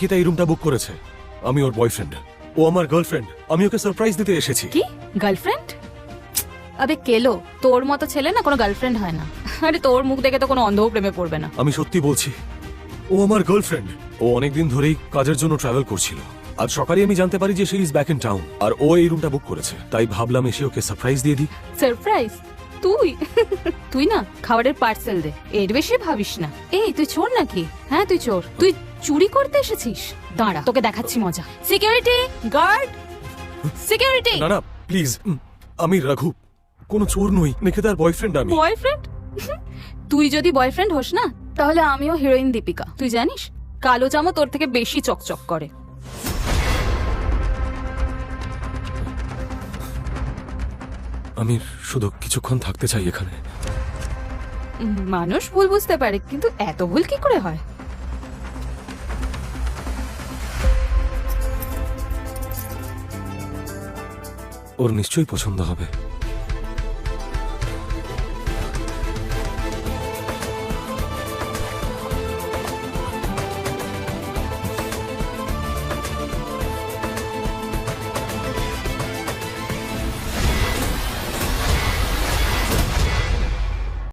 গীতা এই রুমটা বুক করেছে। আমি ওর বয়ফ্রেন্ড, ও আমার গার্লফ্রেন্ড। আমি ওকে সারপ্রাইজ দিতে এসেছি। কি গার্লফ্রেন্ড? আবে কেলো, তোর মতো ছেলে না কোনো গার্লফ্রেন্ড হয় না। আরে তোর মুখ দেখে তো কোনো অন্ধও প্রেমে পড়বে না। আমি সত্যি বলছি, ও আমার গার্লফ্রেন্ড। ও অনেকদিন ধরেই কাজের জন্য ট্রাভেল করছিল। আজ সকালে আমি জানতে পারি যে সে ইজ ব্যাক ইন টাউন, আর ও এই রুমটা বুক করেছে। তাই ভাবলাম এসে ওকে সারপ্রাইজ দিয়ে দিই। সারপ্রাইজ? তুই তুই না খাবারের পার্সেল দে, এর বেশি ভাবিস না। এই তুই চোর নাকি? হ্যাঁ তুই চোর। তুই চুরি করতে এসেছিস? দাঁড়া তোকে দেখাচ্ছি মজা। Security guard, security. না না প্লিজ, আমি রঘু, কোনো চোর নই। নিকেতার বয়ফ্রেন্ড আমি। বয়ফ্রেন্ড? তুই যদি বয়ফ্রেন্ড হোস না, তাহলে আমিও হিরোইন দীপিকা। তুই জানিস কালো জামা তোর থেকে বেশি চকচক করে। আমি শুধু কিছুক্ষণ থাকতে চাই এখানে। মানুষ ভুল বুঝতে পারে, কিন্তু এত ভুল কি করে হয়? ওর নিশ্চয়ই পছন্দ হবে।